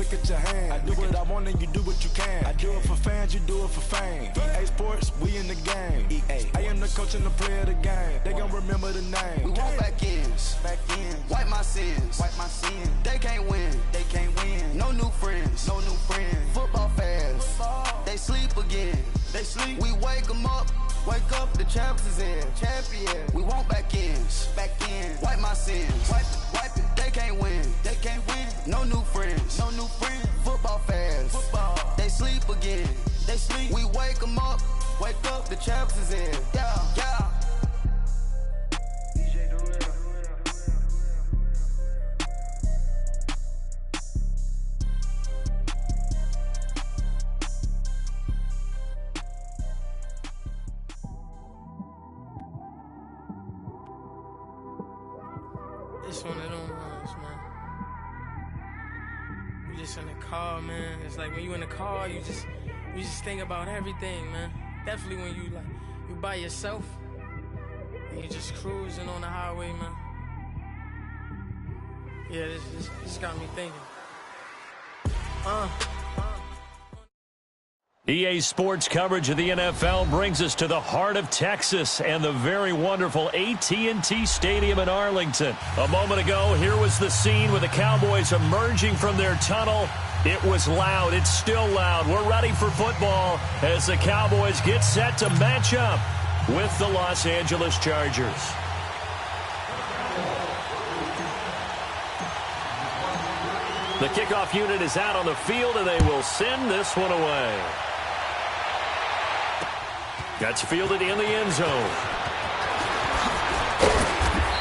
look at your hand. I do what I want and you do what you can. I do it for fans, you do it for fame. EA Sports, we in the game. I am the coach and the player of the game. They gon' remember the name. We want back ends. Wipe my sins. They can't win. No new friends. Football fans. They sleep again. We wake them up. Wake up, the champs is in. Champion. We want back ends. Wipe my sins. Wipe it. They can't win. No new friends. Football fans. They sleep again. We wake them up. Wake up, the champs is in. Yeah. It's one of them ones, man. You just in the car, man. It's like when you in the car, you just think about everything, man. Definitely when you by yourself and you just cruising on the highway, man. Yeah, this got me thinking. EA Sports coverage of the NFL brings us to the heart of Texas and the very wonderful AT&T Stadium in Arlington. A moment ago, here was the scene with the Cowboys emerging from their tunnel. It was loud. It's still loud. We're ready for football as the Cowboys get set to match up with the Los Angeles Chargers. The kickoff unit is out on the field, and they will send this one away. That's fielded in the end zone.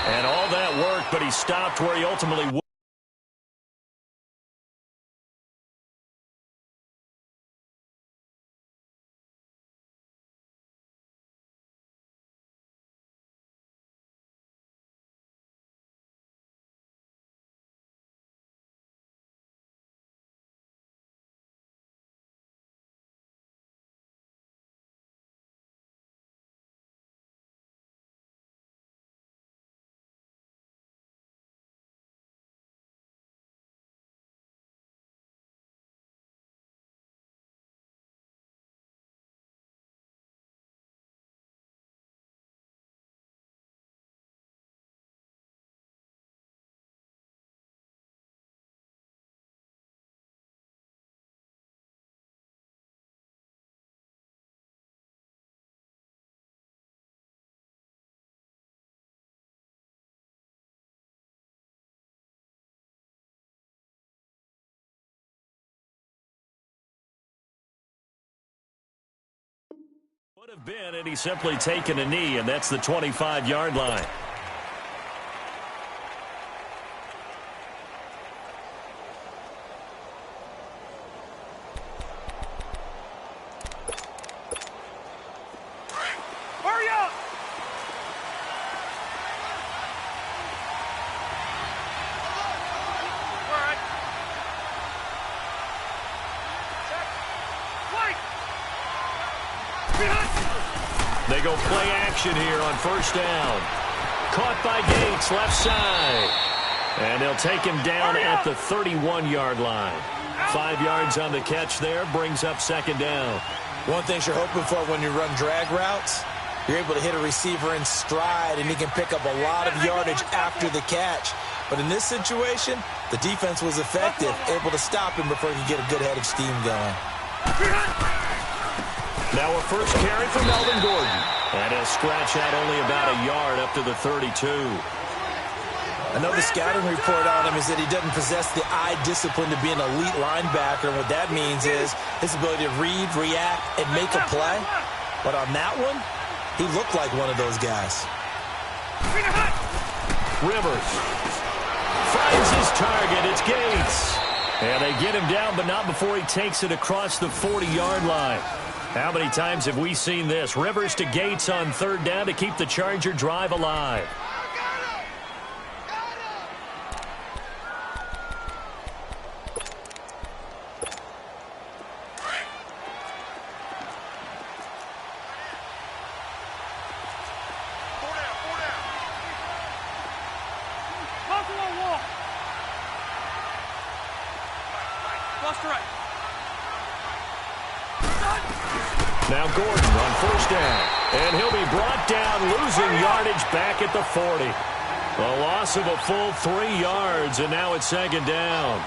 And all that worked, but he stopped where he ultimately would. Would have been, and he's simply taken a knee, and that's the 25-yard line. Hurry up! All right. Wait! They go play action here on first down. Caught by Gates, left side. And they'll take him down at the 31-yard line. 5 yards on the catch there, brings up second down. One thing you're hoping for when you run drag routes, you're able to hit a receiver in stride, and he can pick up a lot of yardage after the catch. But in this situation, the defense was effective, able to stop him before he could get a good head of steam going. Now a first carry for Melvin Gordon. And he'll scratch out only about a yard up to the 32. Another scouting report on him is that he doesn't possess the eye discipline to be an elite linebacker. And what that means is his ability to read, react, and make a play. But on that one, he looked like one of those guys. Rivers finds his target. It's Gates. And they get him down, but not before he takes it across the 40-yard line. How many times have we seen this? Rivers to Gates on third down to keep the Charger drive alive. Now Gordon on first down. And he'll be brought down, losing yardage back at the 40. A loss of a full 3 yards, and now it's second down.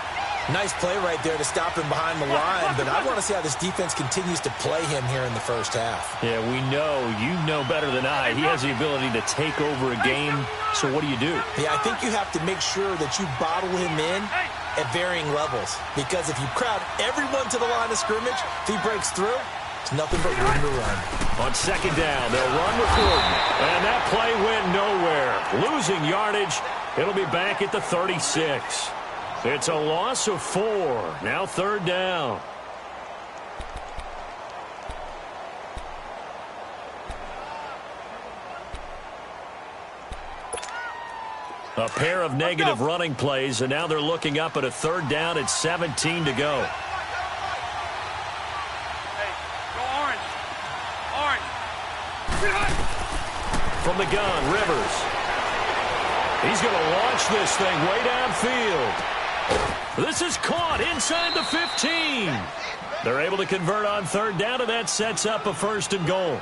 Nice play right there to stop him behind the line, but I want to see how this defense continues to play him here in the first half. Yeah, we know. You know better than I. He has the ability to take over a game, so what do you do? Yeah, I think you have to make sure that you bottle him in at varying levels, because if you crowd everyone to the line of scrimmage, if he breaks through, it's nothing but room to run. On second down, they'll run with Gordon, and that play went nowhere. Losing yardage, it'll be back at the 36. It's a loss of 4. Now third down. A pair of negative running plays, and now they're looking up at a third down at 17 to go. Hey, go orange. Orange. From the gun, Rivers. He's going to launch this thing way downfield. This is caught inside the 15. They're able to convert on third down, and that sets up a first and goal.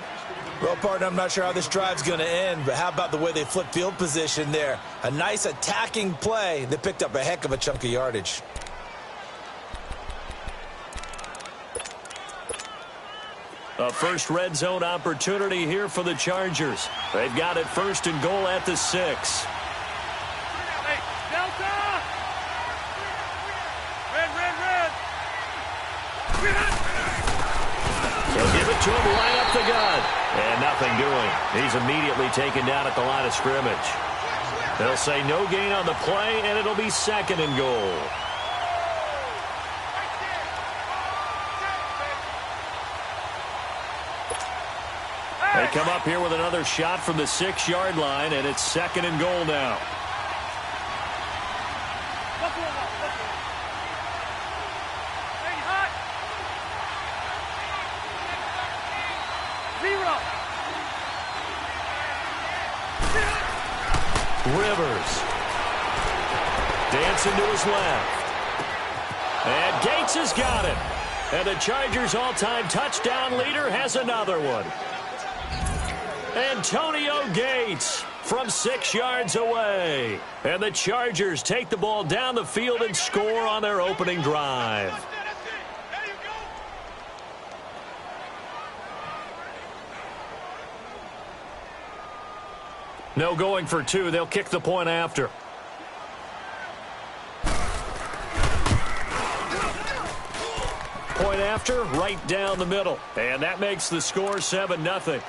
Well, partner, I'm not sure how this drive's going to end, but how about the way they flip field position there? A nice attacking play that picked up a heck of a chunk of yardage. A first red zone opportunity here for the Chargers. They've got it first and goal at the 6. Hey, Delta! Red. They'll give it to him, line up the gun. And nothing doing. He's immediately taken down at the line of scrimmage. They'll say no gain on the play, and it'll be second and goal. They come up here with another shot from the 6-yard line, and it's second and goal now. Rivers. Dancing to his left. And Gates has got it. And the Chargers' all-time touchdown leader has another one. Antonio Gates from 6 yards away. And the Chargers take the ball down the field and score on their opening drive. No going for 2. They'll kick the point after. Point after, right down the middle. And that makes the score 7-0.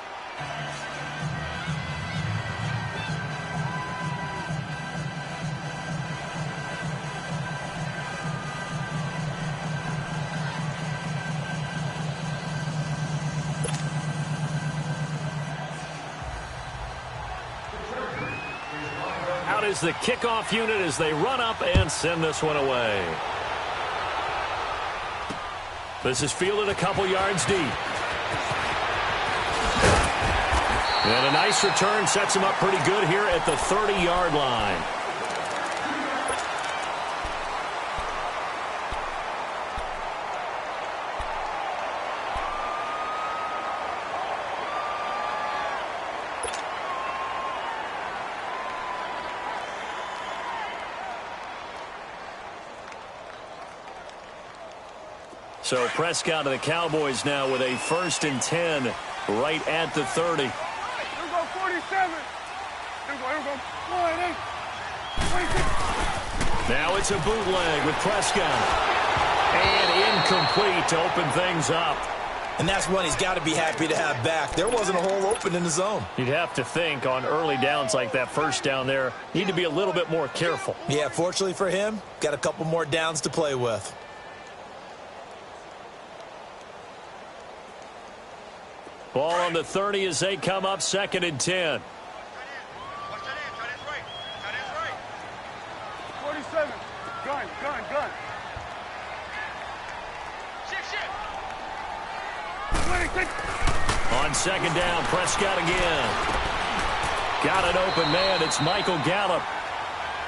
Out is the kickoff unit as they run up and send this one away. This is fielded a couple yards deep. And a nice return sets him up pretty good here at the 30-yard line. So Prescott and the Cowboys now with a 1st and 10 right at the 30. Here we go, 47. Here we go. 26. Now it's a bootleg with Prescott. And incomplete to open things up. And that's one he's got to be happy to have back. There wasn't a hole open in the zone. You'd have to think on early downs like that first down there, need to be a little bit more careful. Yeah, fortunately for him, got a couple more downs to play with. Ball on the 30 as they come up 2nd and 10. 47. Gun. On 2nd down, Prescott again. Got an open man. It's Michael Gallup.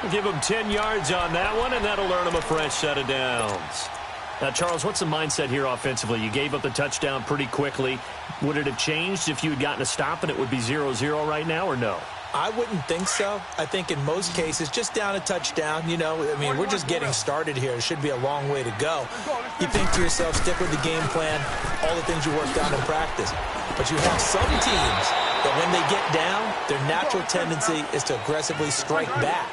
We'll give him 10 yards on that one, and that'll earn him a fresh set of downs. Now, Charles, what's the mindset here offensively? You gave up the touchdown pretty quickly. Would it have changed if you had gotten a stop and it would be 0-0 right now, or no? I wouldn't think so. I think in most cases, just down a touchdown, you know, I mean, we're just getting started here. It should be a long way to go. You think to yourself, stick with the game plan, all the things you worked on in practice. But you have some teams that when they get down, their natural tendency is to aggressively strike back.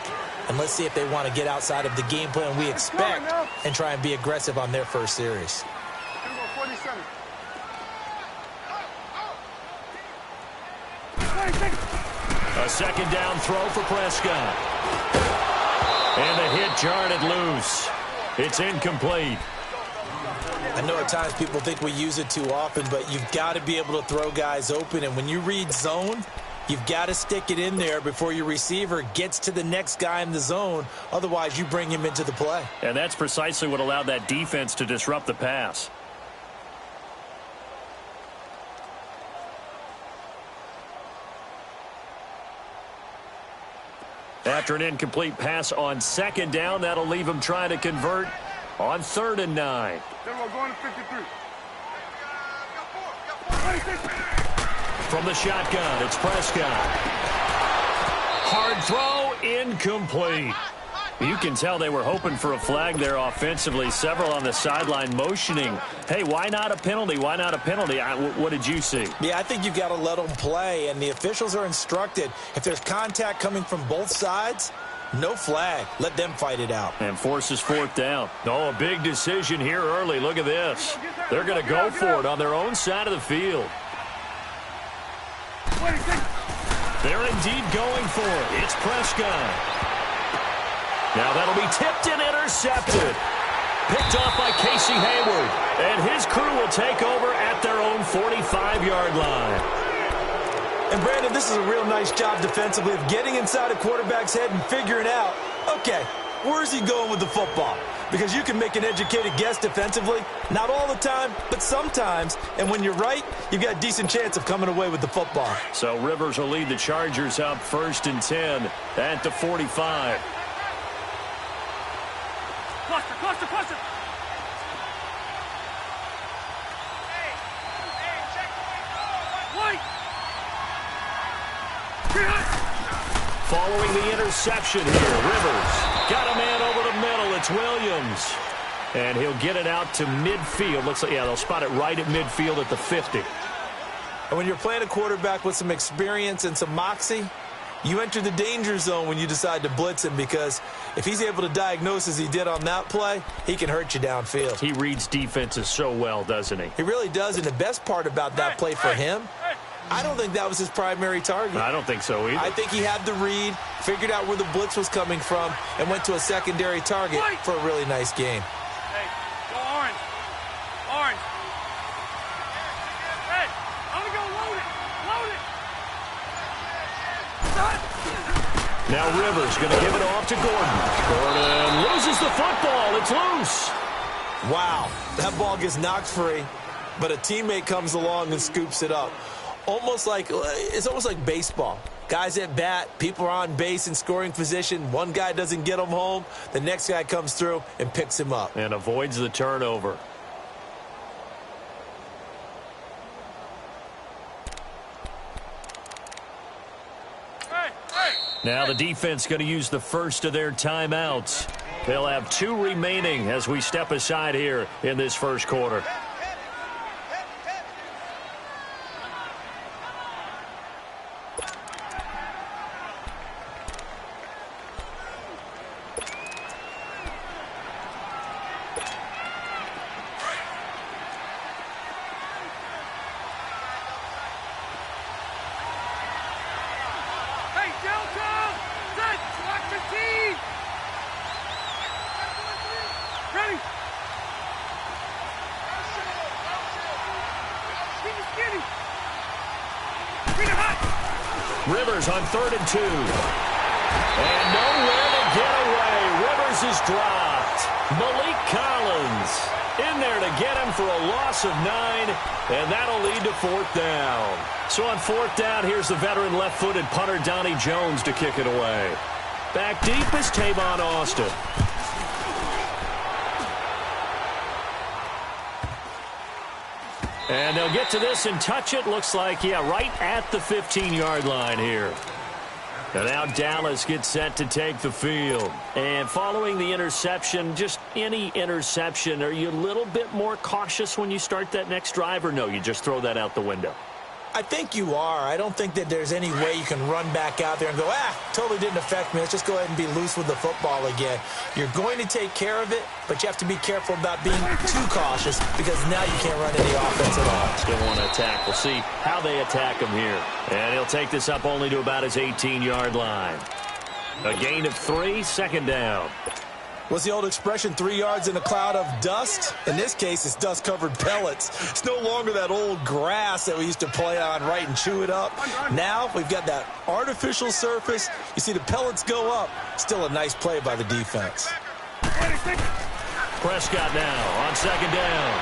And let's see if they want to get outside of the game plan we expect and try and be aggressive on their first series. A second down throw for Prescott. And the hit jarred it loose. It's incomplete. I know at times people think we use it too often, but you've got to be able to throw guys open. And when you read zone, you've got to stick it in there before your receiver gets to the next guy in the zone. Otherwise, you bring him into the play. And that's precisely what allowed that defense to disrupt the pass. After an incomplete pass on second down, that'll leave him trying to convert on 3rd and 9. Then we're going to 53. From the shotgun, it's Prescott. Hard throw, incomplete. You can tell they were hoping for a flag there offensively. Several on the sideline motioning, hey, why not a penalty? Why not a penalty? What did you see? Yeah, I think you've got to let them play, and the officials are instructed. If there's contact coming from both sides, no flag. Let them fight it out. And forces 4th down. Oh, a big decision here early. Look at this. They're going to go for it on their own side of the field. They're indeed going for it. It's Prescott. Now that'll be tipped and intercepted. Picked off by Casey Hayward. And his crew will take over at their own 45-yard line. And Brandon, this is a real nice job defensively of getting inside a quarterback's head and figuring out, okay, where's he going with the football? Because you can make an educated guess defensively. Not all the time, but sometimes. And when you're right, you've got a decent chance of coming away with the football. So Rivers will lead the Chargers up 1st and 10 at the 45. Cluster. Following the interception here, Rivers got a man over the middle. It's Williams. And he'll get it out to midfield. Looks like, yeah, they'll spot it right at midfield at the 50. And when you're playing a quarterback with some experience and some moxie, you enter the danger zone when you decide to blitz him, because if he's able to diagnose as he did on that play, he can hurt you downfield. He reads defenses so well, doesn't he? He really does, and the best part about that play for him, I don't think that was his primary target. I don't think so either. I think he had the read, figured out where the blitz was coming from, and went to a secondary target for a really nice game. Hey, go orange. Orange. Hey, I'm going to go load it. Now Rivers going to give it off to Gordon. Gordon loses the football. It's loose. Wow, that ball gets knocked free, but a teammate comes along and scoops it up. It's almost like baseball. Guys at bat, people are on base in scoring position. One guy doesn't get him home. The next guy comes through and picks him up. And avoids the turnover. Now the defense going to use the first of their timeouts. They'll have 2 remaining as we step aside here in this first quarter. Rivers on 3rd and 2. And nowhere to get away. Rivers is dropped. Malik Collins in there to get him for a loss of 9. And that'll lead to 4th down. So on 4th down, here's the veteran left-footed punter Donnie Jones to kick it away. Back deep is Tavon Austin. And they'll get to this and touch it. Looks like, yeah, right at the 15-yard line here. And now Dallas gets set to take the field. And following the interception, just any interception, are you a little bit more cautious when you start that next drive, or no, you just throw that out the window? I think you are. I don't think that there's any way you can run back out there and go, totally didn't affect me. Let's just go ahead and be loose with the football again. You're going to take care of it, but you have to be careful about being too cautious because now you can't run any offense at all. Still want to attack. We'll see how they attack him here. And he'll take this up only to about his 18-yard line. A gain of 3, 2nd down. What's the old expression, 3 yards in a cloud of dust? In this case, it's dust-covered pellets. It's no longer that old grass that we used to play on, right, and chew it up. Now we've got that artificial surface. You see the pellets go up. Still a nice play by the defense. Prescott now on 2nd down.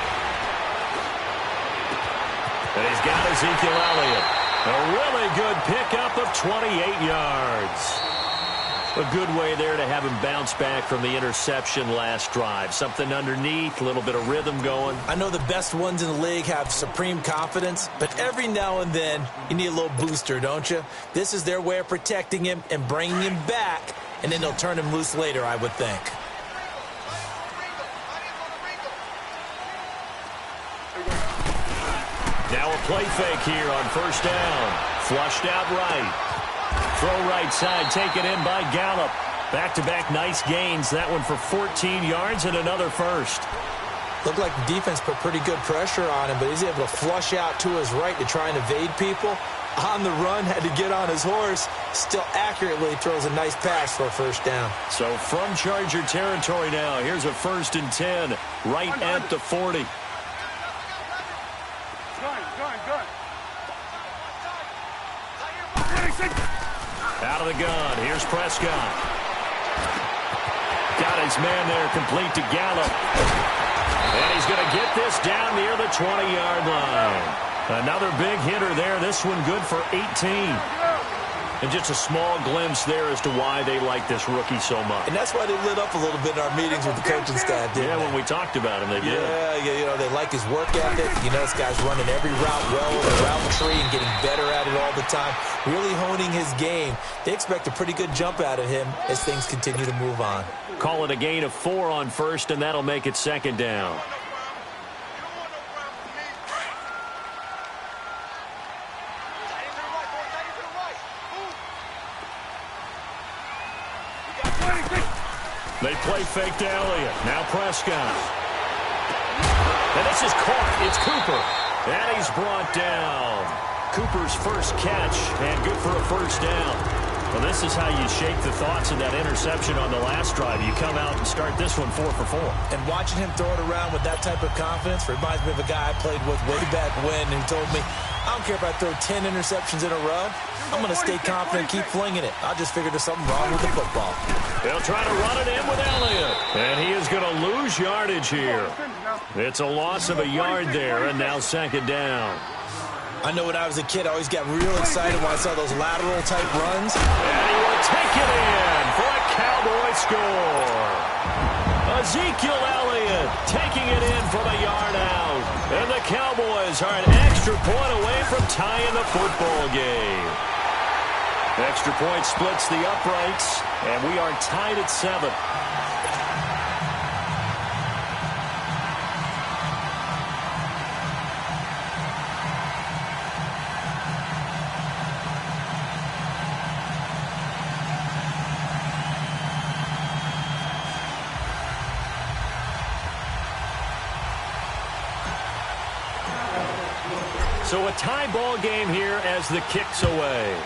And he's got Ezekiel Elliott. A really good pickup of 28 yards. A good way there to have him bounce back from the interception last drive. Something underneath, a little bit of rhythm going. I know the best ones in the league have supreme confidence, but every now and then you need a little booster, don't you? This is their way of protecting him and bringing him back, and then they'll turn him loose later, I would think. Now a play fake here on 1st down. Flushed out right. Throw right side, taken in by Gallup. Back-to-back nice gains. That one for 14 yards and another first. Looked like the defense put pretty good pressure on him, but he's able to flush out to his right to try and evade people. On the run, had to get on his horse. Still accurately throws a nice pass for a 1st down. So from Charger territory now, here's a 1st and 10, right at the 40. Out of the gun. Here's Prescott. Got his man there, complete to Gallup. And he's going to get this down near the 20-yard line. Another big hitter there. This one good for 18. And just a small glimpse there as to why they like this rookie so much. And that's why they lit up a little bit in our meetings with the coaching staff, didn't they? When we talked about him, they did. Yeah, you know, they like his work ethic. You know, this guy's running every route well in the route tree and getting better at it all the time, really honing his game. They expect a pretty good jump out of him as things continue to move on. Call it a gain of 4 on 1st, and that'll make it 2nd down. They play fake to Elliott. Now Prescott. And this is caught. It's Cooper. And he's brought down. Cooper's first catch, and good for a 1st down. Well, this is how you shake the thoughts of that interception on the last drive. You come out and start this one 4 for 4. And watching him throw it around with that type of confidence reminds me of a guy I played with way back when who told me, I don't care if I throw 10 interceptions in a row. I'm going to stay confident and keep flinging it. I just figured there's something wrong with the football. They'll try to run it in with Elliott. And he is going to lose yardage here. It's a loss of a yard there, and now 2nd down. I know when I was a kid, I always got real excited when I saw those lateral-type runs. And he will take it in for a Cowboy score. Ezekiel Elliott taking it in from a yard out. And the Cowboys are an extra point away from tying the football game. Extra point splits the uprights, and we are tied at 7. So a tie ball game here as the kick's away.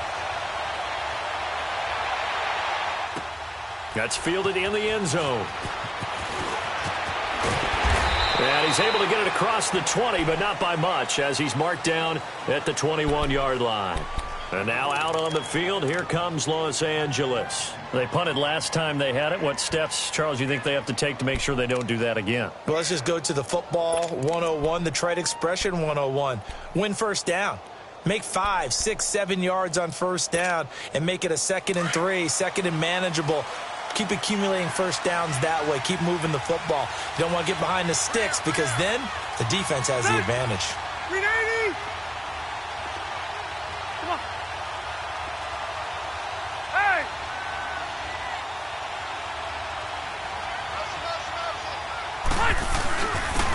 That's fielded in the end zone. And he's able to get it across the 20, but not by much, as he's marked down at the 21-yard line. And now out on the field, here comes Los Angeles. They punted last time they had it. What steps, Charles, you think they have to take to make sure they don't do that again? Well, let's just go to the football 101, the trite expression 101. Win 1st down. Make 5, 6, 7 yards on 1st down and make it a 2nd and 3, 2nd and manageable. Keep accumulating 1st downs that way. Keep moving the football. You don't want to get behind the sticks because then the defense has the advantage.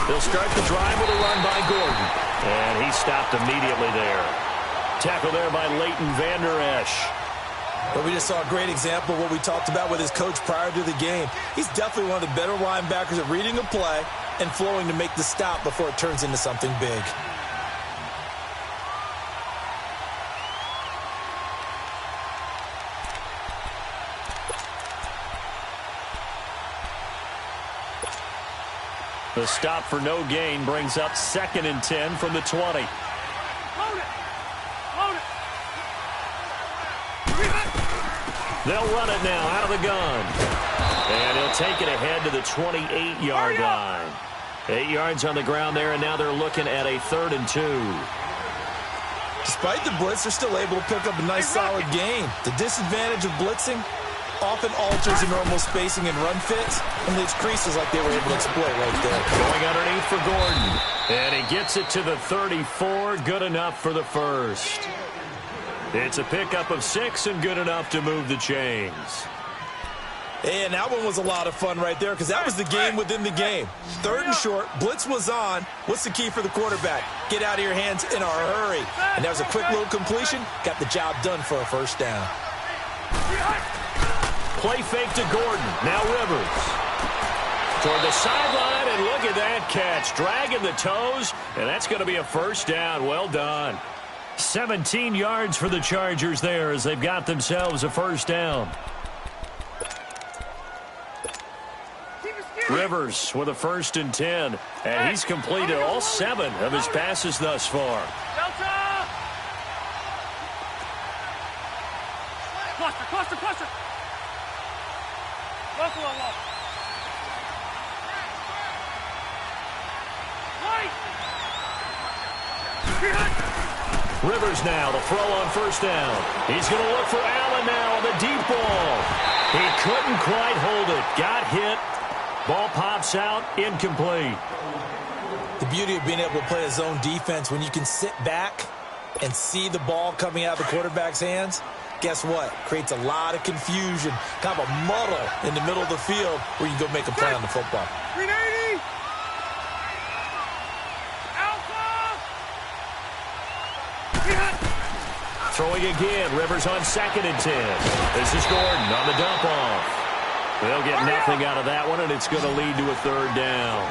They'll start the drive with a run by Gordon. And he stopped immediately there. Tackle there by Leighton Vander Esch. But we just saw a great example of what we talked about with his coach prior to the game. He's definitely one of the better linebackers at reading a play and flowing to make the stop before it turns into something big. The stop for no gain brings up 2nd and 10 from the 20. Load it. Load it. They'll run it now out of the gun. And he'll take it ahead to the 28-yard line. 8 yards on the ground there, and now they're looking at a 3rd and 2. Despite the blitz, they're still able to pick up a nice solid gain. The disadvantage of blitzing often alters the normal spacing and run fits, and leaves creases like they were able to exploit right there. Going underneath for Gordon. And he gets it to the 34. Good enough for the first. It's a pickup of 6 and good enough to move the chains. And that one was a lot of fun right there because that was the game within the game. 3rd and short, blitz was on. What's the key for the quarterback? Get out of your hands in a hurry. And that was a quick little completion. Got the job done for a first down. Play fake to Gordon. Now Rivers. Toward the sideline, and look at that catch. Dragging the toes, and that's going to be a first down. Well done. 17 yards for the Chargers there as they've got themselves a first down. Rivers with a 1st and 10, and he's completed all 7 of his passes thus far. Cluster. Buffalo. Rivers now to throw on first down. He's going to look for Allen now on the deep ball. He couldn't quite hold it. Got hit. Ball pops out. Incomplete. The beauty of being able to play a zone defense when you can sit back and see the ball coming out of the quarterback's hands, guess what? Creates a lot of confusion, kind of a muddle in the middle of the field where you can go make a play on the football. 380. Throwing again. Rivers on 2nd and 10. This is Gordon on the dump off. They'll get nothing out of that one, and it's going to lead to a 3rd down.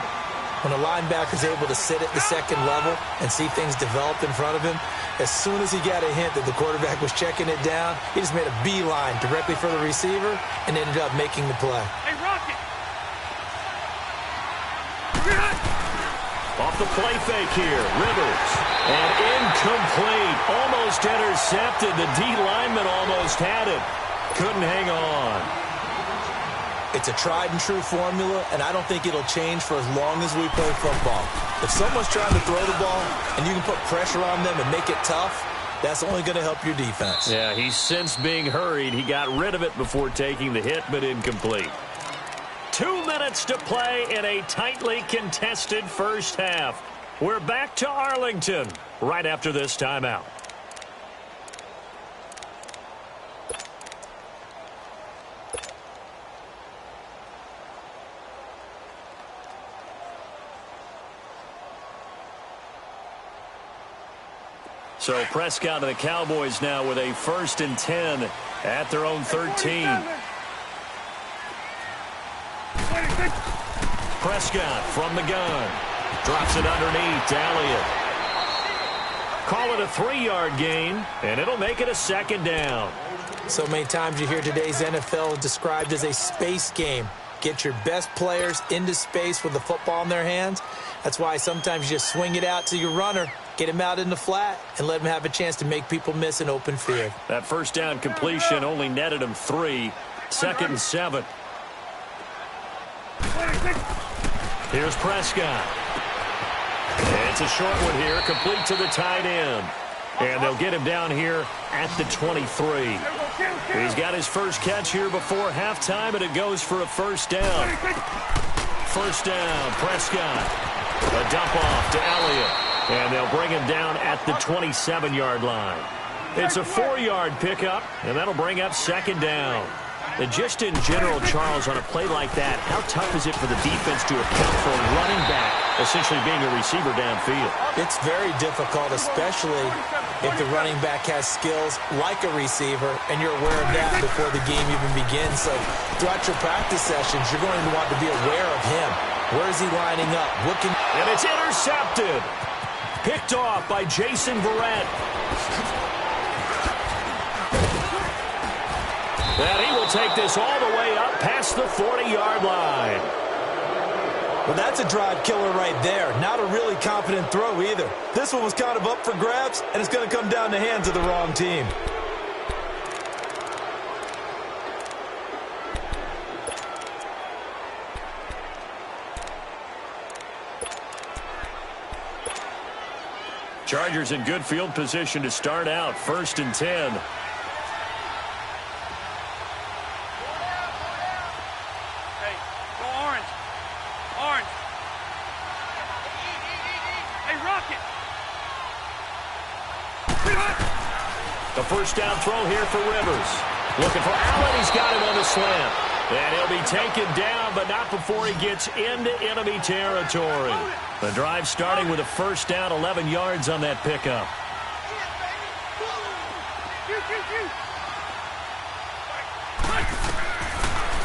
When a linebacker's able to sit at the 2nd level and see things develop in front of him, as soon as he got a hint that the quarterback was checking it down, he just made a beeline directly for the receiver and ended up making the play. Hey, Rocket. Off the play fake here. Rivers. And incomplete. Almost intercepted. The D lineman almost had it. Couldn't hang on. It's a tried-and-true formula, and I don't think it'll change for as long as we play football. If someone's trying to throw the ball and you can put pressure on them and make it tough, that's only going to help your defense. Yeah, he's since being hurried. He got rid of it before taking the hit, but incomplete. 2 minutes to play in a tightly contested first half. We're back to Arlington right after this timeout. So Prescott and the Cowboys now with a 1st and 10 at their own 13. Prescott from the gun. Drops it underneath to Elliott. Call it a 3-yard gain, and it'll make it a 2nd down. So many times you hear today's NFL described as a space game. Get your best players into space with the football in their hands. That's why sometimes you just swing it out to your runner, get him out in the flat, and let him have a chance to make people miss an open field. That first down completion only netted him 3. 2nd and 7. Here's Prescott. It's a short one here, complete to the tight end. And they'll get him down here at the 23. He's got his first catch here before halftime, and it goes for a first down. First down, Prescott. A dump off to Elliott. And they'll bring him down at the 27-yard line. It's a 4-yard pickup, and that'll bring up 2nd down. And just in general, Charles, on a play like that, how tough is it for the defense to account for a running back essentially being a receiver downfield? It's very difficult, especially if the running back has skills like a receiver, and you're aware of that before the game even begins. So throughout your practice sessions, you're going to want to be aware of him. Where is he lining up? And it's intercepted. Picked off by Jason Verrett. And he will take this all the way up past the 40-yard line. Well, that's a drive killer right there. Not a really confident throw either. This one was kind of up for grabs, and it's going to come down the hands of the wrong team. Chargers in good field position to start out. 1st and 10. The first down throw here for Rivers. Looking for Allen. He's got him on the slant. And he'll be taken down, but not before he gets into enemy territory. The drive starting with a first down, 11 yards on that pickup.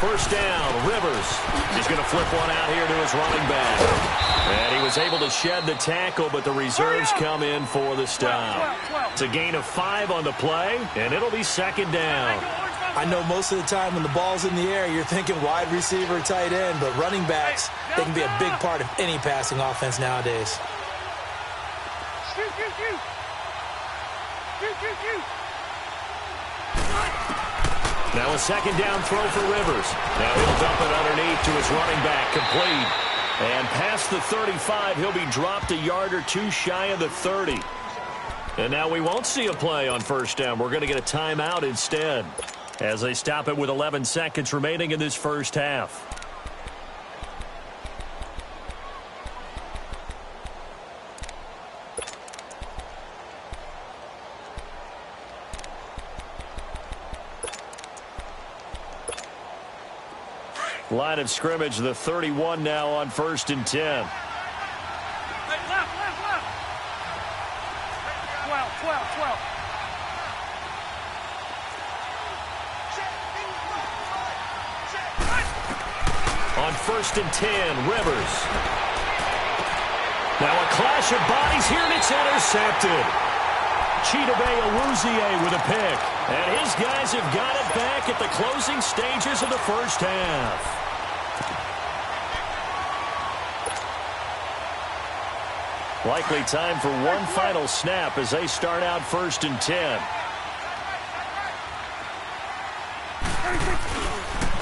First down, Rivers. He's going to flip one out here to his running back. And he was able to shed the tackle, but the reserves come in for the stop. It's a gain of 5 on the play, and it'll be 2nd down. I know most of the time when the ball's in the air, you're thinking wide receiver, tight end, but running backs, they can be a big part of any passing offense nowadays. Now a 2nd down throw for Rivers. Now he'll dump it underneath to his running back, complete. And past the 35, he'll be dropped a yard or 2 shy of the 30. And now we won't see a play on first down. We're going to get a timeout instead, as they stop it with 11 seconds remaining in this first half. Line of scrimmage, the 31 now on 1st and 10. Hey, left. 12. On 1st and 10, Rivers. Now a clash of bodies here, and it's intercepted. Chidobe Awuzie with a pick. And his guys have got it back at the closing stages of the first half. Likely time for one final snap as they start out 1st and 10.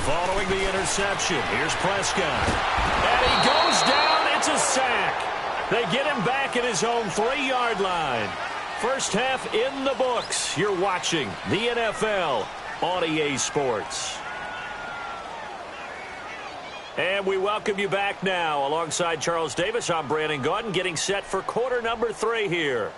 Following the interception, here's Prescott. And he goes down. It's a sack. They get him back at his own 3-yard line. First half in the books. You're watching the NFL on EA Sports. And we welcome you back now. Alongside Charles Davis, I'm Brandon Gaudin, getting set for quarter number 3 here.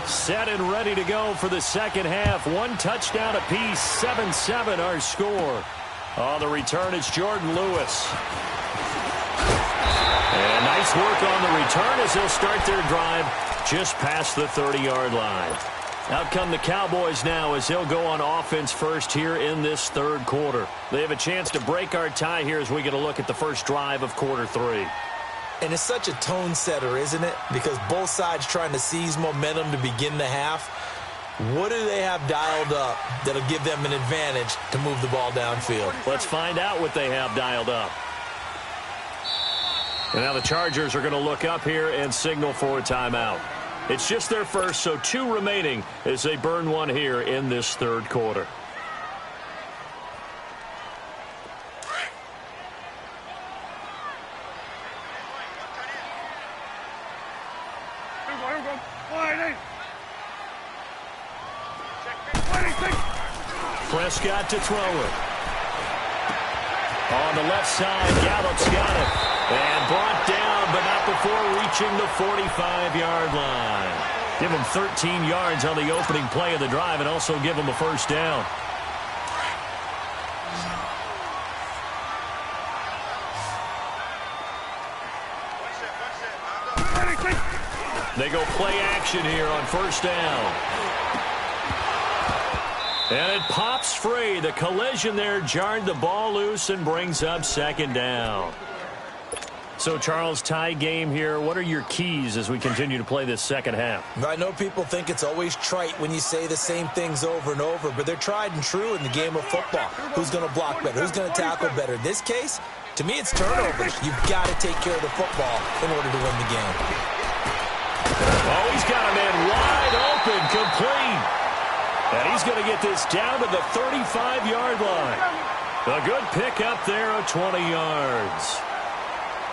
Set and ready to go for the second half. 1 touchdown apiece, 7-7 our score. On the return, it's Jordan Lewis. And nice work on the return as they'll start their drive just past the 30-yard line. Out come the Cowboys now as they'll go on offense first here in this 3rd quarter. They have a chance to break our tie here as we get a look at the first drive of quarter 3. And it's such a tone setter, isn't it? Because both sides trying to seize momentum to begin the half. What do they have dialed up that'll give them an advantage to move the ball downfield? Let's find out what they have dialed up. And now the Chargers are going to look up here and signal for a timeout. It's just their first, so 2 remaining as they burn one here in this 3rd quarter. Prescott to throw it. On the left side, Gallup's got it. And brought down, but not before reaching the 45-yard line. Give him 13 yards on the opening play of the drive and also give him a first down. They go play action here on first down. And it pops free. The collision there jarred the ball loose and brings up second down. So, Charles, tie game here. What are your keys as we continue to play this second half? I know people think it's always trite when you say the same things over and over, but they're tried and true in the game of football. Who's going to block better? Who's going to tackle better? In this case, to me, it's turnovers. You've got to take care of the football in order to win the game. Oh, he's got a man wide open, complete. And he's going to get this down to the 35-yard line. A good pickup there of 20 yards.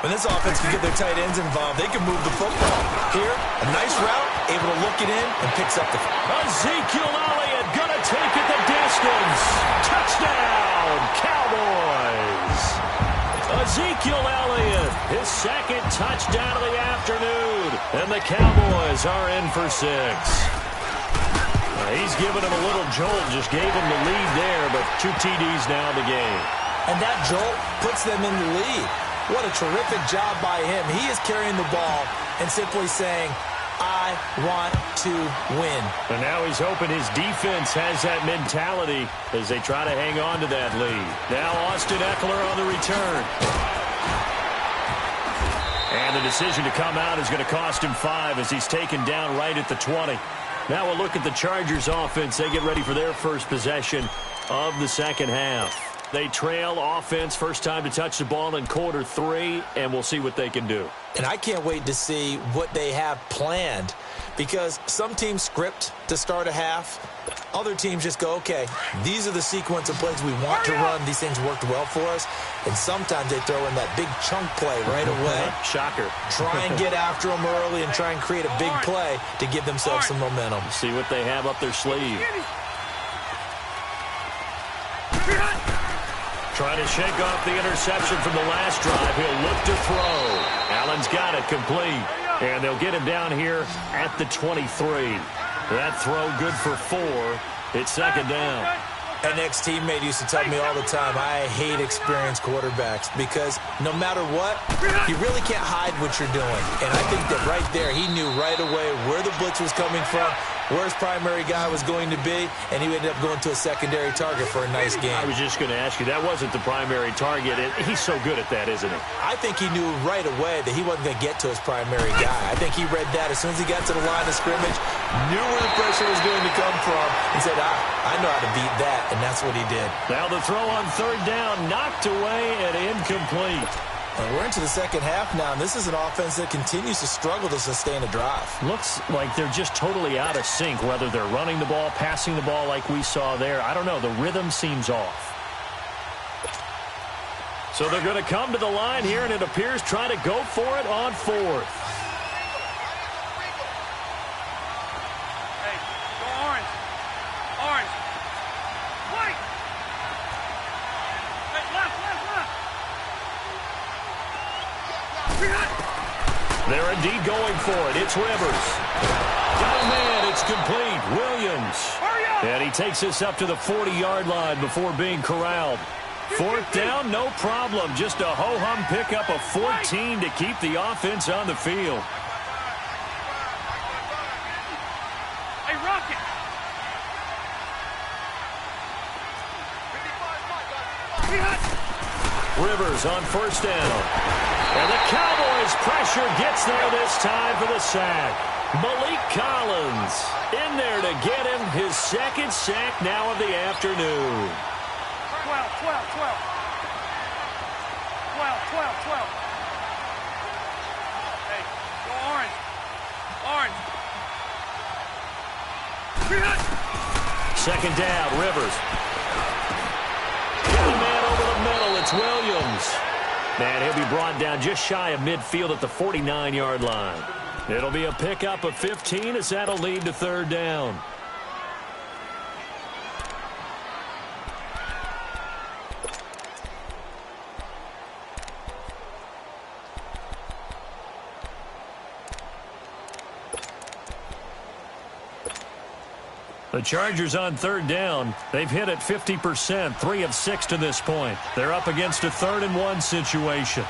When this offense can get their tight ends involved, they can move the football. Here, a nice route, able to look it in, and picks up the... Ezekiel Elliott going to take it the distance. Touchdown, Cowboys. Ezekiel Elliott, his second touchdown of the afternoon. And the Cowboys are in for 6. He's given him a little jolt, just gave him the lead there, but 2 TDs now in the game. And that jolt puts them in the lead. What a terrific job by him. He is carrying the ball and simply saying, I want to win. And now he's hoping his defense has that mentality as they try to hang on to that lead. Now Austin Eckler on the return. And the decision to come out is going to cost him 5 as he's taken down right at the 20. Now we'll look at the Chargers offense. They get ready for their first possession of the second half. They trail offense, first time to touch the ball in quarter 3, and we'll see what they can do. And I can't wait to see what they have planned, because some teams script to start a half. Other teams just go, okay, these are the sequence of plays we want to run. These things worked well for us. And sometimes they throw in that big chunk play right away. Shocker. Try and get after them early and try and create a big play to give themselves some momentum. See what they have up their sleeve. Trying to shake off the interception from the last drive. He'll look to throw. Allen's got it complete. And they'll get him down here at the 23. That throw good for 4. It's second down. An ex-teammate used to tell me all the time, I hate experienced quarterbacks because no matter what, you really can't hide what you're doing. And I think that right there, he knew right away where the blitz was coming from, where his primary guy was going to be, and he ended up going to a secondary target for a nice game. I was just going to ask you, that wasn't the primary target. He's so good at that, isn't he? I think he knew right away that he wasn't going to get to his primary guy. I think he read that as soon as he got to the line of scrimmage, knew where the pressure was going to come from, and said, I know how to beat that, and that's what he did. Now the throw on third down, knocked away and incomplete. And we're into the second half now, and this is an offense that continues to struggle to sustain a drive. Looks like they're just totally out of sync, whether they're running the ball, passing the ball like we saw there. I don't know. The rhythm seems off. So they're going to come to the line here, and it appears try to go for it on 4th. Hey, go orange. Orange. White. Hey, left. They're indeed going for it. It's Rivers. Got a man. It's complete. Williams. And he takes this up to the 40-yard line before being corralled. 4th down, no problem. Just a ho-hum pickup of 14 to keep the offense on the field. Hey, Rocket. Rivers on first down. And the Cowboys pressure gets there this time for the sack. Malik Collins in there to get him his second sack now of the afternoon. 12. 12. Hey, go orange. Second down, Rivers. Got a man over the middle. It's Williams. And he'll be brought down just shy of midfield at the 49-yard line. It'll be a pickup of 15 as that'll lead to third down. The Chargers on third down. They've hit it 50%, 3 of 6 to this point. They're up against a 3rd and 1 situation.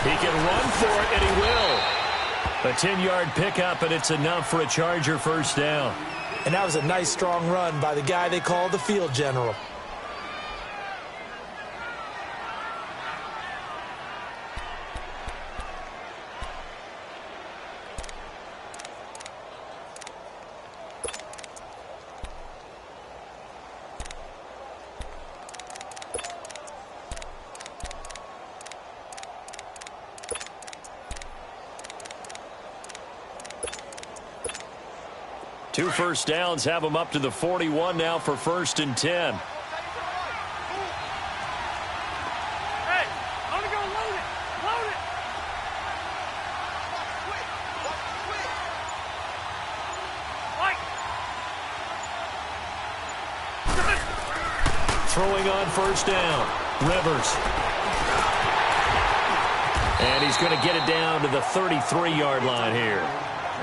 He can run for it, and he will. A 10-yard pickup, and it's enough for a Charger first down. And that was a nice, strong run by the guy they call the field general. Two first downs have them up to the 41 now for 1st and 10. Hey, I'm gonna go load it. Load it. Throwing on first down, Rivers. And he's going to get it down to the 33-yard line here.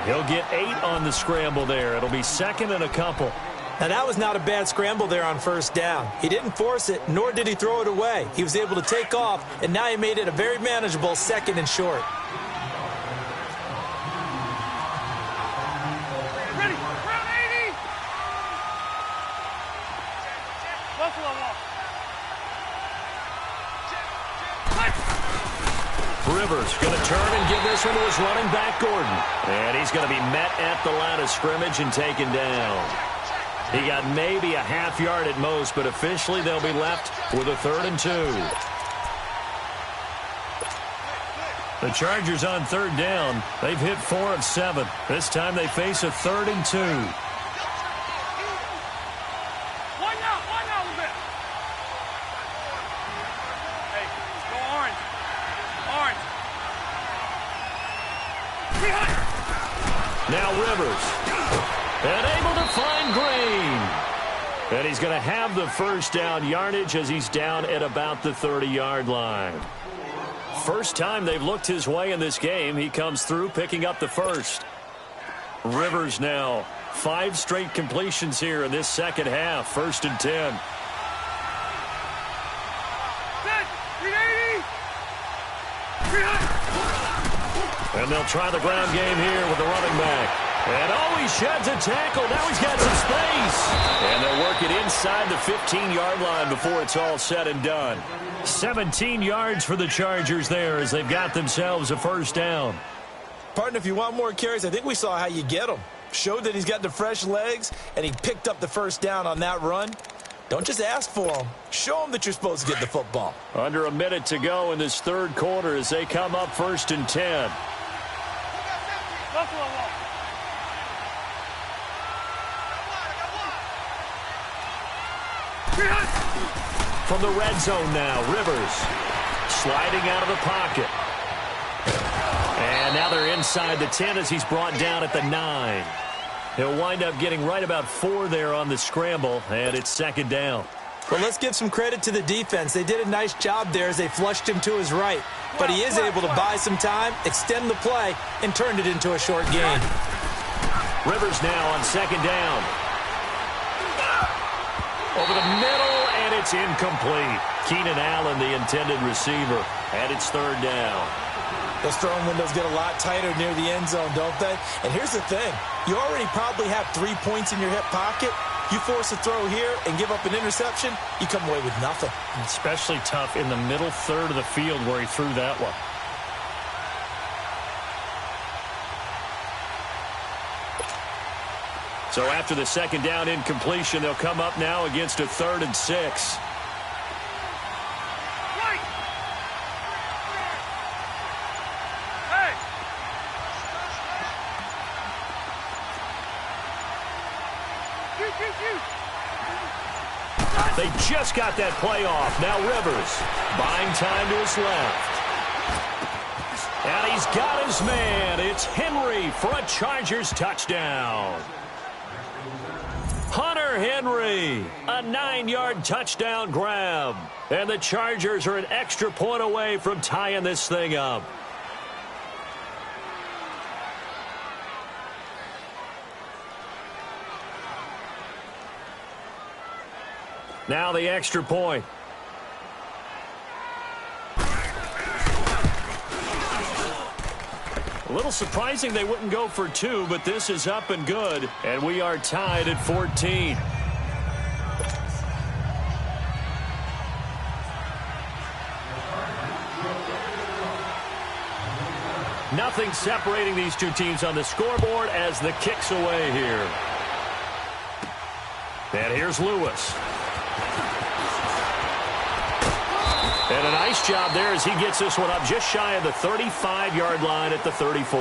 He'll get 8 on the scramble there. It'll be 2nd and a couple. Now, that was not a bad scramble there on first down. He didn't force it, nor did he throw it away. He was able to take off, and now he made it a very manageable 2nd and short. Ready. Round 80. Buffalo wall. Rivers going to turn and give this one to his running back, Gordon. And he's going to be met at the line of scrimmage and taken down. He got maybe a half yard at most, but officially they'll be left with a 3rd and 2. The Chargers on 3rd down. They've hit 4 of 7. This time they face a 3rd and 2. One out a little bit. Hey, let's go orange. Orange. Now Rivers. And able to find Green. And he's going to have the first down yardage as he's down at about the 30-yard line. First time they've looked his way in this game. He comes through picking up the first. Rivers now 5 straight completions here in this second half. 1st and 10. And they'll try the ground game here with the running back. And he sheds a tackle. Now he's got some space. And they'll work it inside the 15-yard line before it's all said and done. 17 yards for the Chargers there as they've got themselves a first down. Partner, if you want more carries, I think we saw how you get them. Showed that he's got the fresh legs, and he picked up the first down on that run. Don't just ask for them. Show them that you're supposed to get the football. Under a minute to go in this 3rd quarter as they come up 1st and 10. Buffalo wall. From the red zone now, Rivers sliding out of the pocket. And now they're inside the 10 as he's brought down at the 9. He'll wind up getting right about 4 there on the scramble, and it's 2nd down. Well, let's give some credit to the defense. They did a nice job there as they flushed him to his right. But he is able to buy some time, extend the play, and turn it into a short gain. Rivers now on 2nd down. Over the middle, and it's incomplete. Keenan Allen, the intended receiver, and it's 3rd down. Those throwing windows get a lot tighter near the end zone, don't they? And here's the thing. You already probably have 3 points in your hip pocket. You force a throw here and give up an interception, you come away with nothing. Especially tough in the middle 3rd of the field where he threw that one. So after the 2nd down incompletion, they'll come up now against a 3rd and 6. They just got that play off. Now Rivers buying time to his left. And he's got his man. It's Henry for a Chargers touchdown. Hunter Henry, a 9-yard touchdown grab. And the Chargers are an extra point away from tying this thing up. Now the extra point. A little surprising they wouldn't go for 2, but this is up and good, and we are tied at 14. Nothing separating these two teams on the scoreboard as the kick's away here. And here's Lewis. And a nice job there as he gets this one up just shy of the 35-yard line at the 34.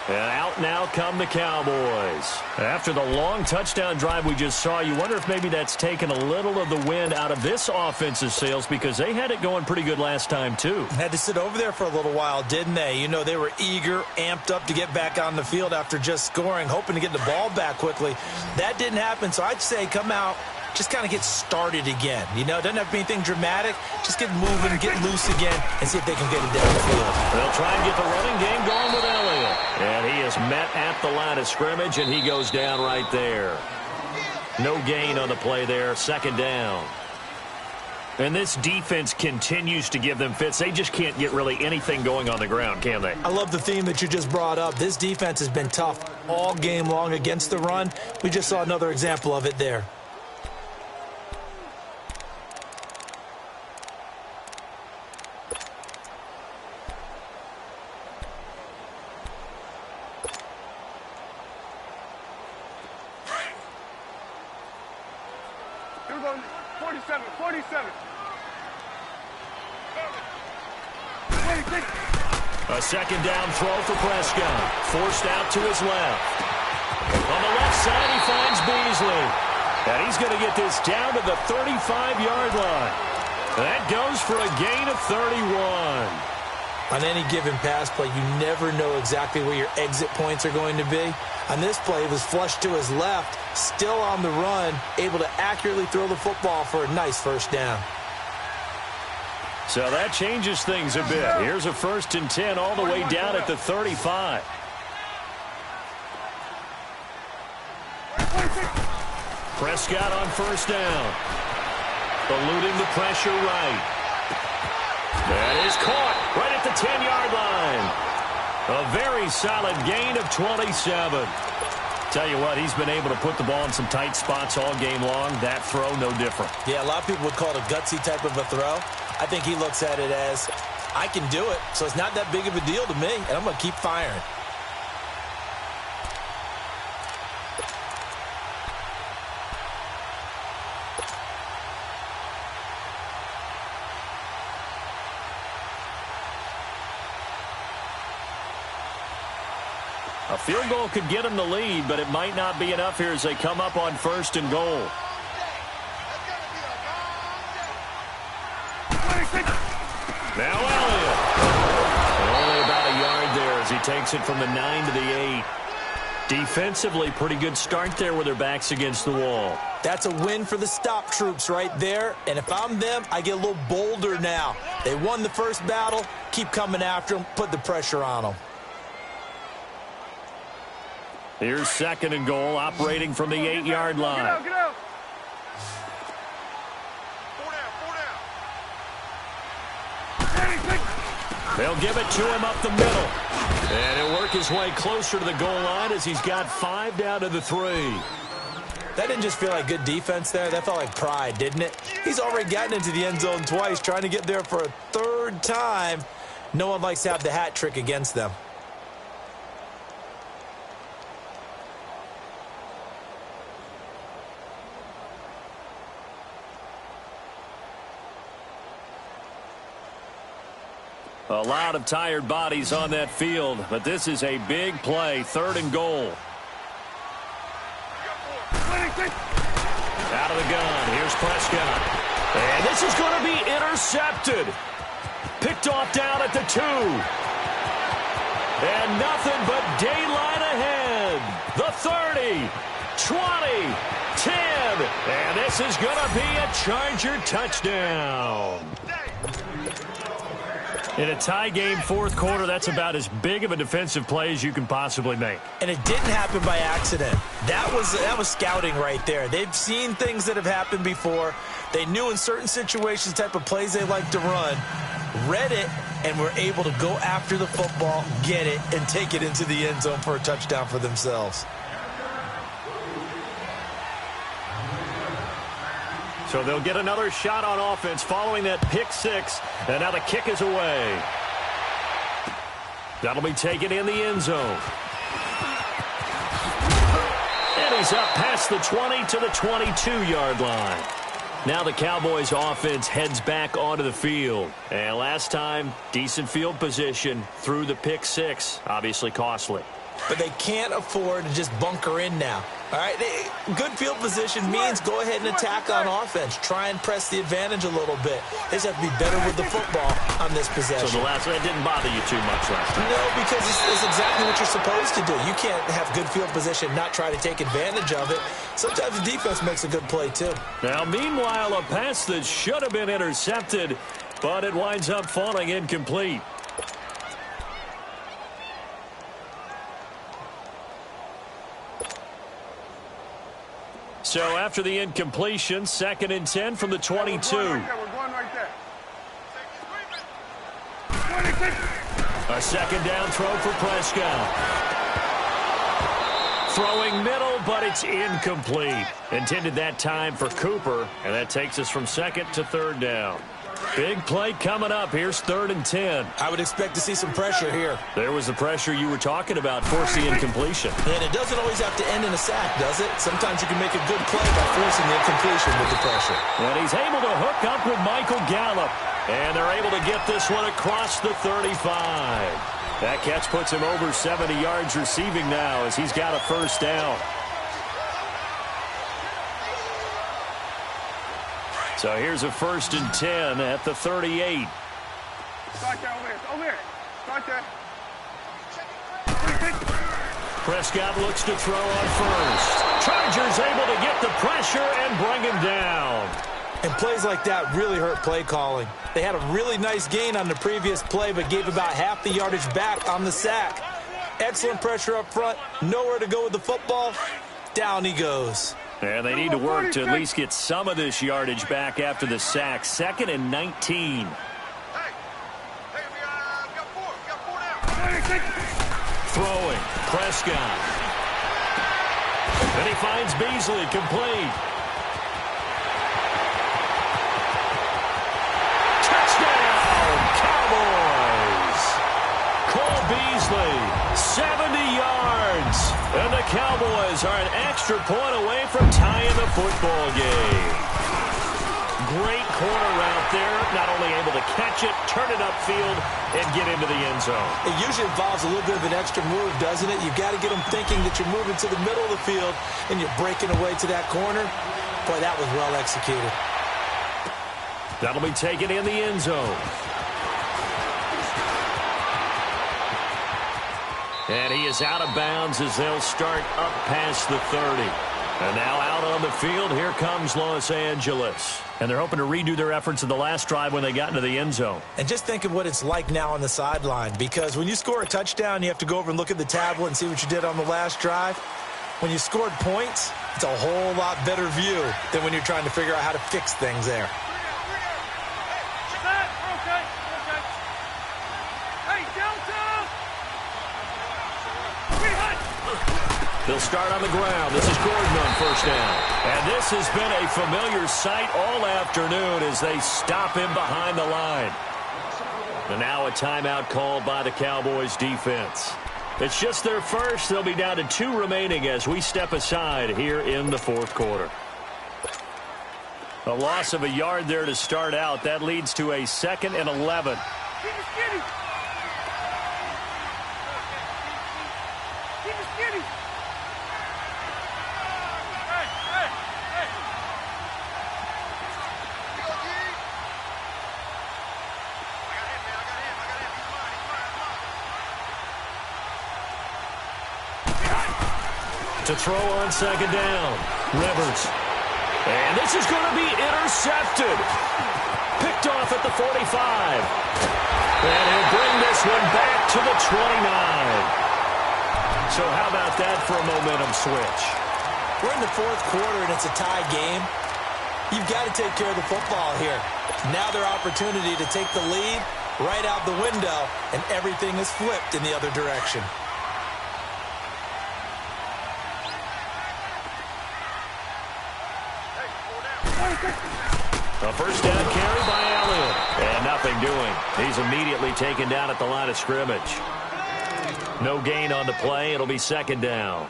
And out now come the Cowboys. After the long touchdown drive we just saw, you wonder if maybe that's taken a little of the wind out of this offense's sails because they had it going pretty good last time, too. Had to sit over there for a little while, didn't they? You know, they were eager, amped up to get back on the field after just scoring, hoping to get the ball back quickly. That didn't happen, so I'd say come out, just kind of get started again. You know, it doesn't have to be anything dramatic. Just get moving, get loose again, and see if they can get it down the field. They'll try and get the running game going with Elliott. And he is met at the line of scrimmage, and he goes down right there. No gain on the play there, second down. And this defense continues to give them fits. They just can't get really anything going on the ground, can they? I love the theme that you just brought up. This defense has been tough all game long against the run. We just saw another example of it there. Here we go. 47, 47. A second down throw for Prescott. Forced out to his left. On the left side, he finds Beasley. And he's going to get this down to the 35-yard line. That goes for a gain of 31. On any given pass play, you never know exactly where your exit points are going to be. On this play, it was flushed to his left, still on the run, able to accurately throw the football for a nice first down. So that changes things a bit. Here's a 1st and 10 all the way down at the 35. Prescott on first down. Eluding the pressure right. That is caught right at the 10-yard line. A very solid gain of 27. Tell you what, he's been able to put the ball in some tight spots all game long. That throw, no different. Yeah, a lot of people would call it a gutsy type of a throw. I think he looks at it as, I can do it, so it's not that big of a deal to me, and I'm going to keep firing. A field goal could get them the lead, but it might not be enough here as they come up on 1st and goal. Now Elliott. Only about a yard there as he takes it from the 9 to the 8. Defensively, pretty good start there with their backs against the wall. That's a win for the stop troops right there. And if I'm them, I get a little bolder now. They won the first battle. Keep coming after them. Put the pressure on them. Here's 2nd and goal, operating from the 8-yard line. Get out, get out. They'll give it to him up the middle. And he'll work his way closer to the goal line as he's got 5 down to the 3. That didn't just feel like good defense there. That felt like pride, didn't it? He's already gotten into the end zone twice, trying to get there for a 3rd time. No one likes to have the hat trick against them. A lot of tired bodies on that field, but this is a big play, 3rd and goal. Out of the gun, here's Prescott. And this is going to be intercepted. Picked off down at the 2. And nothing but daylight ahead. The 30, 20, 10. And this is going to be a Charger touchdown. In a tie game fourth quarter, that's about as big of a defensive play as you can possibly make. And it didn't happen by accident. That was scouting right there. They've seen things that have happened before. They knew in certain situations the type of plays they like to run, read it, and were able to go after the football, get it, and take it into the end zone for a touchdown for themselves. So they'll get another shot on offense following that pick six, and now the kick is away. That'll be taken in the end zone. And he's up past the 20 to the 22-yard line. Now the Cowboys offense heads back onto the field. And last time, decent field position through the pick six. Obviously costly. But they can't afford to just bunker in now. All right, good field position means go ahead and attack on offense. Try and press the advantage a little bit. They just have to be better with the football on this possession. So the last one didn't bother you too much last time? No, because it's exactly what you're supposed to do. You can't have good field position, not try to take advantage of it. Sometimes the defense makes a good play, too. Now, meanwhile, a pass that should have been intercepted, but it winds up falling incomplete. So after the incompletion, 2nd and 10 from the 22. We're going right there. A second down throw for Prescott. Throwing middle, but it's incomplete. Intended that time for Cooper, and that takes us from 2nd to 3rd down. Big play coming up. Here's 3rd and 10. I would expect to see some pressure here. There was the pressure you were talking about, force the incompletion. And it doesn't always have to end in a sack, does it? Sometimes you can make a good play by forcing the incompletion with the pressure. And he's able to hook up with Michael Gallup. And they're able to get this one across the 35. That catch puts him over 70 yards receiving now as he's got a first down. So here's a 1st and 10 at the 38. Start there, over here. Start there. Prescott looks to throw on first. Chargers able to get the pressure and bring him down. And plays like that really hurt play calling. They had a really nice gain on the previous play, but gave about half the yardage back on the sack. Excellent pressure up front. Nowhere to go with the football. Down he goes. And they need to work to at least get some of this yardage back after the sack. 2nd and 19. Throwing. Prescott. And he finds Beasley complete. Touchdown, Cowboys. Cole Beasley, 70 yards. And the Cowboys are an extra point away from tying the football game. Great corner route there. Not only able to catch it, turn it upfield, and get into the end zone. It usually involves a little bit of an extra move, doesn't it? You've got to get them thinking that you're moving to the middle of the field and you're breaking away to that corner. Boy, that was well executed. That'll be taken in the end zone. And he is out of bounds as they'll start up past the 30. And now out on the field, here comes Los Angeles. And they're hoping to redo their efforts in the last drive when they got into the end zone. And just think of what it's like now on the sideline, because when you score a touchdown, you have to go over and look at the tablet and see what you did on the last drive. When you scored points, it's a whole lot better view than when you're trying to figure out how to fix things there. They'll start on the ground. This is Gordon on first down. And this has been a familiar sight all afternoon as they stop him behind the line. And now a timeout called by the Cowboys defense. It's just their first. They'll be down to 2 remaining as we step aside here in the fourth quarter. A loss of a yard there to start out. That leads to a 2nd and 11. To throw on 2nd down. Rivers. And this is going to be intercepted. Picked off at the 45. And he'll bring this one back to the 29. So how about that for a momentum switch? We're in the fourth quarter, and it's a tie game. You've got to take care of the football here. Now their opportunity to take the lead right out the window, and everything is flipped in the other direction. A first down carry by Allen. And nothing doing. He's immediately taken down at the line of scrimmage. No gain on the play. It'll be second down.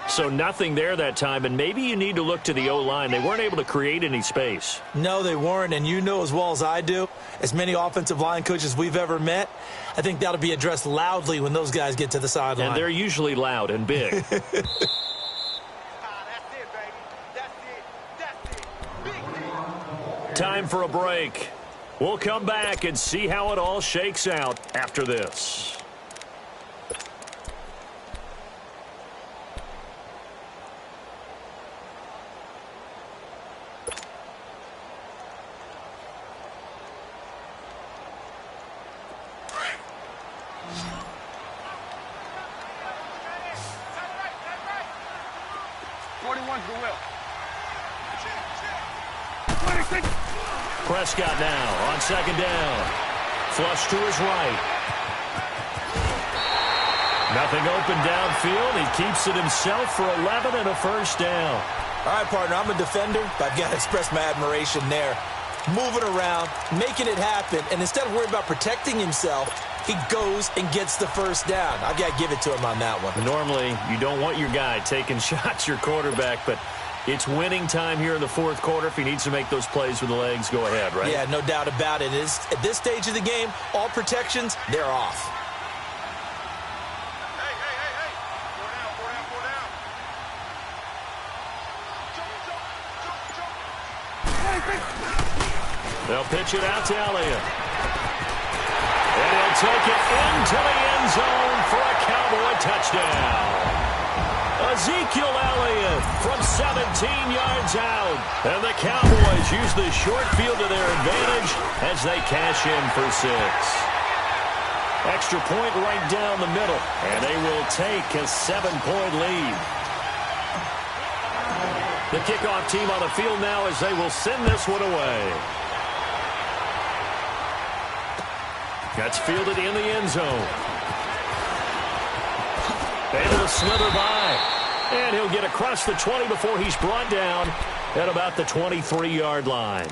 So nothing there that time, and maybe you need to look to the O-line. They weren't able to create any space. No, they weren't, and you know as well as I do, as many offensive line coaches we've ever met, I think that'll be addressed loudly when those guys get to the sideline. And they're usually loud and big. Time for a break. We'll come back and see how it all shakes out after this. Prescott now on second down. Flush to his right. Nothing open downfield. He keeps it himself for 11 and a first down. All right, partner, I'm a defender, but I've got to express my admiration there. Moving around, making it happen, and instead of worrying about protecting himself, he goes and gets the first down. I've got to give it to him on that one. Normally, you don't want your guy taking shots, your quarterback, but it's winning time here in the fourth quarter. If he needs to make those plays with the legs, go ahead, right? Yeah, no doubt about it. At this stage of the game, all protections, they're off. Hey. They'll pitch it out to Elliott. And he'll take it into the end zone for a Cowboy touchdown. Ezekiel Elliott from 17 yards out. And the Cowboys use the short field to their advantage as they cash in for 6. Extra point right down the middle. And they will take a 7-point lead. The kickoff team on the field now as they will send this one away. That's fielded in the end zone. Able to slither by. And he'll get across the 20 before he's brought down at about the 23-yard line.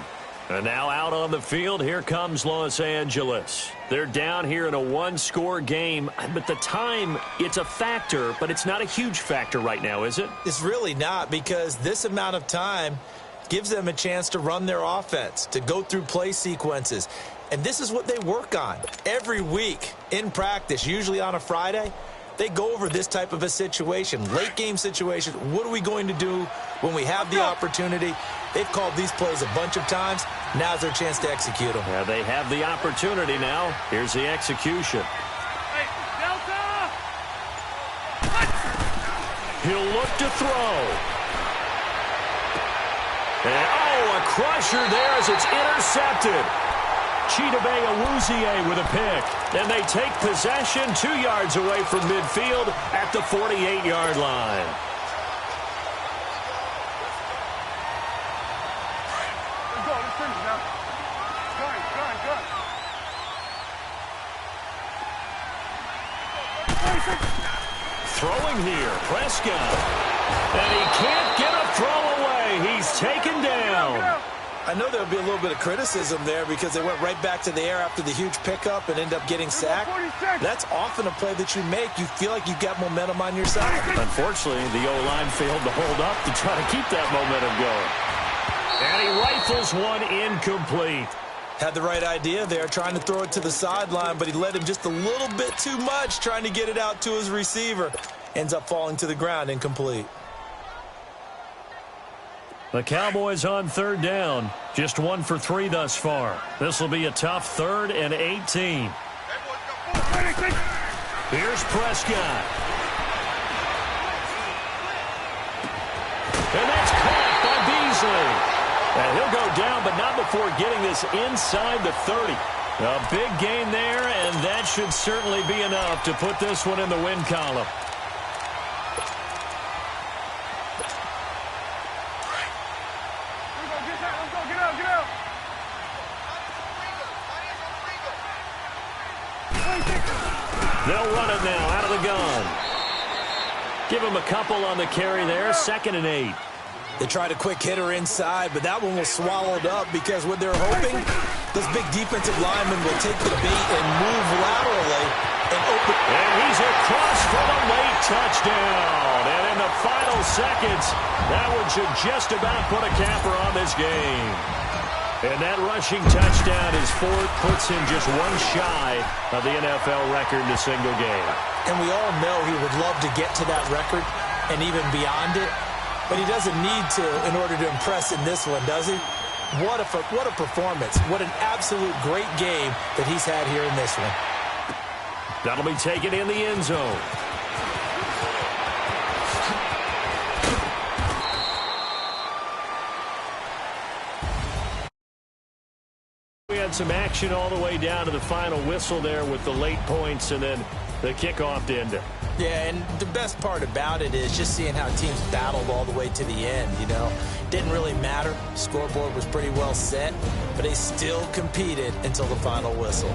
And now out on the field, here comes Los Angeles. They're down here in a one-score game, but the time, it's a factor, but it's not a huge factor right now, is it? It's really not, because this amount of time gives them a chance to run their offense, to go through play sequences. And this is what they work on every week in practice, usually on a Friday. They go over this type of a situation, late game situation. What are we going to do when we have the opportunity? They've called these plays a bunch of times. Now's their chance to execute them. Yeah, they have the opportunity now. Here's the execution. Hey, Delta! He'll look to throw. And, a crusher there as it's intercepted. Chidobe Awuzie with a pick. And they take possession 2 yards away from midfield at the 48-yard line. Let's go. Let's finish now. Gun. Throwing here, Prescott. And he can't get a throw away. He's taken down. I know there'll be a little bit of criticism there because they went right back to the air after the huge pickup and end up getting sacked. That's often a play that you make. You feel like you've got momentum on your side. Unfortunately, the O-line failed to hold up to try to keep that momentum going. And he rifles one incomplete. Had the right idea there, trying to throw it to the sideline, but he led him just a little bit too much, trying to get it out to his receiver. Ends up falling to the ground, incomplete. The Cowboys on third down. Just 1 for 3 thus far. This will be a tough 3rd and 18. Here's Prescott. And that's caught by Beasley. And he'll go down, but not before getting this inside the 30. A big gain there, and that should certainly be enough to put this one in the win column. They'll run it now out of the gun. Give him a couple on the carry there. 2nd and 8. They tried a quick hitter inside, but that one was swallowed up because what they're hoping, this big defensive lineman will take the bait and move laterally and open. And he's across for the late touchdown. And in the final seconds, that one should just about put a capper on this game. And that rushing touchdown, his 4th, puts him just one shy of the NFL record in a single game. And we all know he would love to get to that record and even beyond it. But he doesn't need to in order to impress in this one, does he? What a performance. What an absolute great game that he's had here in this one. That'll be taken in the end zone. We had some action all the way down to the final whistle there with the late points and then the kickoff to end it. Yeah, and the best part about it is just seeing how teams battled all the way to the end, you know. Didn't really matter. Scoreboard was pretty well set, but they still competed until the final whistle.